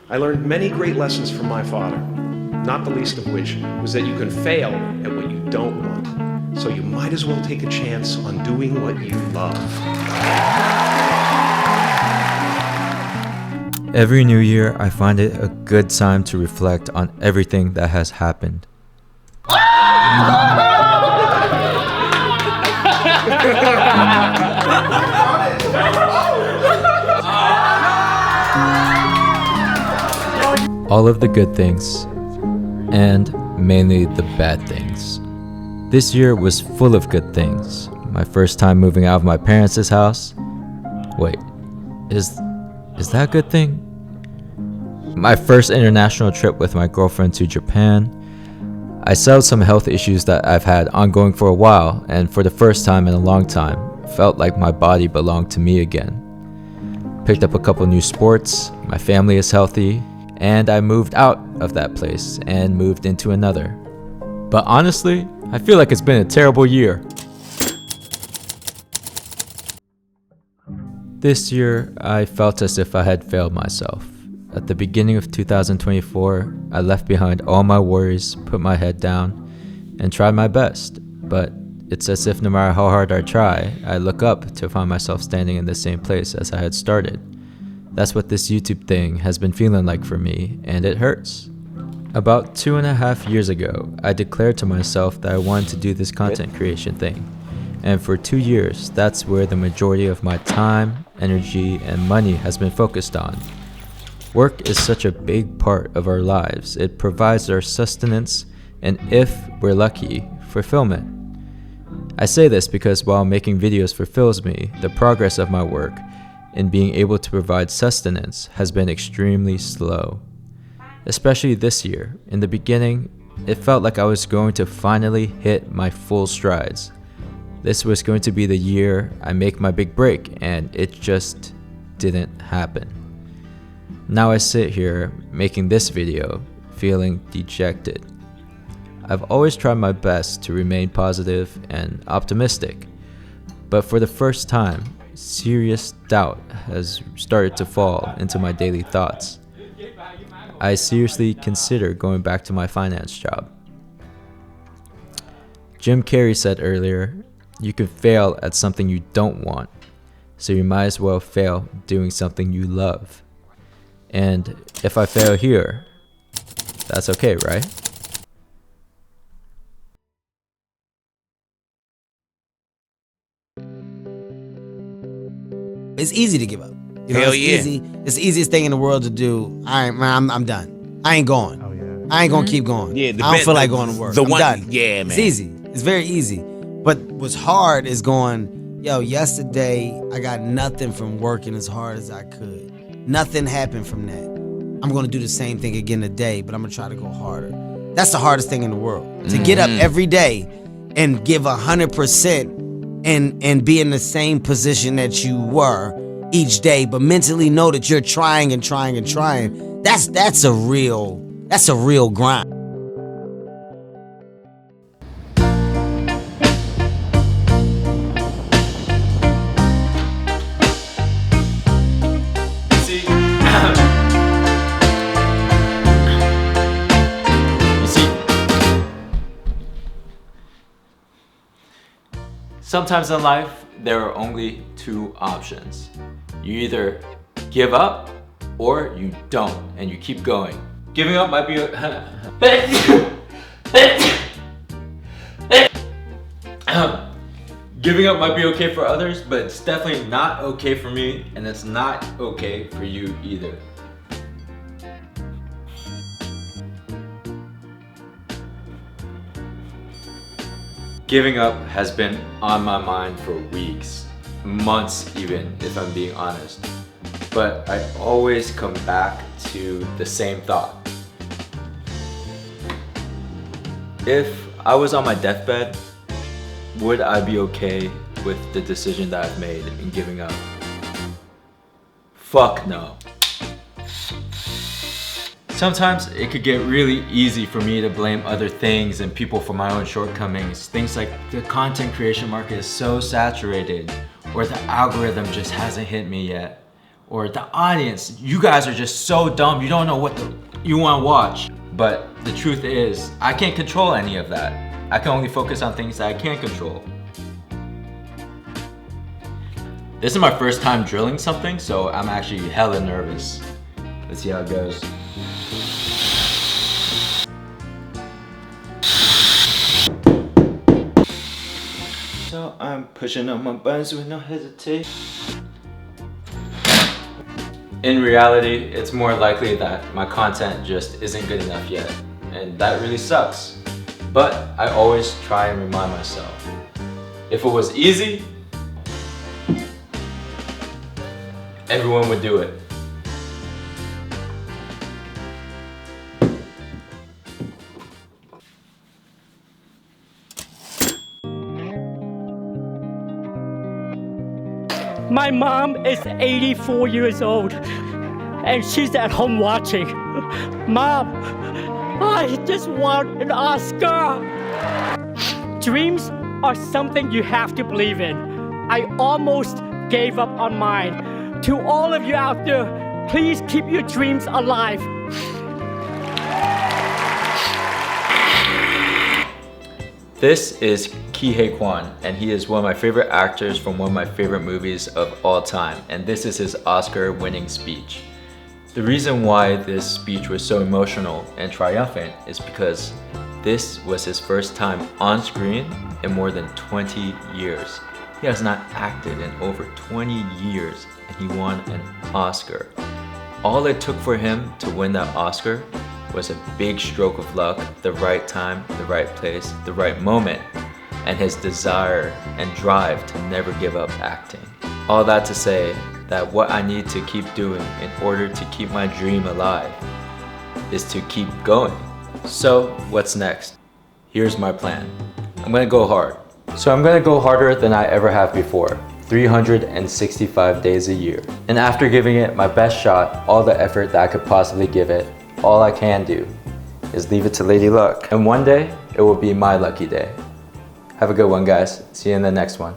I learned many great lessons from my father, not the least of which was that you can fail at what you don't want. So you might as well take a chance on doing what you love. Every new year, I find it a good time to reflect on everything that has happened. All of the good things, and mainly the bad things. This year was full of good things. My first time moving out of my parents' house. Wait, is that a good thing? My first international trip with my girlfriend to Japan. I settled some health issues that I've had ongoing for a while, and for the first time in a long time, felt like my body belonged to me again. Picked up a couple new sports, my family is healthy, and I moved out of that place and moved into another. But honestly, I feel like it's been a terrible year. This year, I felt as if I had failed myself. At the beginning of 2024, I left behind all my worries, put my head down, and tried my best. But it's as if no matter how hard I try, I look up to find myself standing in the same place as I had started. That's what this YouTube thing has been feeling like for me, and it hurts. About 2.5 years ago, I declared to myself that I wanted to do this content creation thing. And for 2 years, that's where the majority of my time, energy, and money has been focused on. Work is such a big part of our lives. It provides our sustenance and, if we're lucky, fulfillment. I say this because while making videos fulfills me, the progress of my work in being able to provide sustenance has been extremely slow. Especially this year. In the beginning, it felt like I was going to finally hit my full strides. This was going to be the year I make my big break, and it just didn't happen. Now I sit here making this video, feeling dejected. I've always tried my best to remain positive and optimistic, but for the first time, serious doubt has started to fall into my daily thoughts. I seriously consider going back to my finance job. Jim Carrey said earlier, you can fail at something you don't want, so you might as well fail doing something you love. And if I fail here, that's okay, right? It's easy to give up. Hell it's yeah. easy. It's the easiest thing in the world to do. I'm done. I ain't going. Oh, yeah. I ain't gonna keep going. Yeah, I don't feel like going to work. I'm done. Yeah, man. It's easy. It's very easy. But what's hard is going, yesterday I got nothing from working as hard as I could. Nothing happened from that. I'm gonna do the same thing again today, but I'm gonna try to go harder. That's the hardest thing in the world. To get up every day and give 100% and be in the same position that you were each day, but mentally know that you're trying and trying and trying. That's a real grind. Sometimes in life, there are only two options. You either give up or you don't, and you keep going. Giving up might be Giving up might be okay for others, but it's definitely not okay for me, and it's not okay for you either. Giving up has been on my mind for weeks, months even, if I'm being honest. But I always come back to the same thought. If I was on my deathbed, would I be okay with the decision that I've made in giving up? Fuck no. Sometimes it could get really easy for me to blame other things and people for my own shortcomings. Things like the content creation market is so saturated, or the algorithm just hasn't hit me yet, or the audience, you guys are just so dumb, you don't know what you want to watch. But the truth is, I can't control any of that. I can only focus on things that I can control. This is my first time drilling something, so I'm actually hella nervous. Let's see how it goes. So I'm pushing on my buttons with no hesitation. In reality, it's more likely that my content just isn't good enough yet, and that really sucks. But I always try and remind myself, if it was easy, everyone would do it. My mom is 84 years old and she's at home watching. Mom, I just want an Oscar. Dreams are something you have to believe in. I almost gave up on mine. To all of you out there, please keep your dreams alive. This is Carrey Quote, and he is one of my favorite actors from one of my favorite movies of all time, and this is his Oscar-winning speech. The reason why this speech was so emotional and triumphant is because this was his first time on screen in more than 20 years. He has not acted in over 20 years, and he won an Oscar. All it took for him to win that Oscar was a big stroke of luck, the right time, the right place, the right moment, and his desire and drive to never give up acting. All that to say that what I need to keep doing in order to keep my dream alive is to keep going. So what's next? Here's my plan. I'm gonna go hard. So I'm gonna go harder than I ever have before. 365 days a year. And after giving it my best shot, all the effort that I could possibly give it, all I can do is leave it to Lady Luck. And one day, it will be my lucky day. Have a good one, guys. See you in the next one.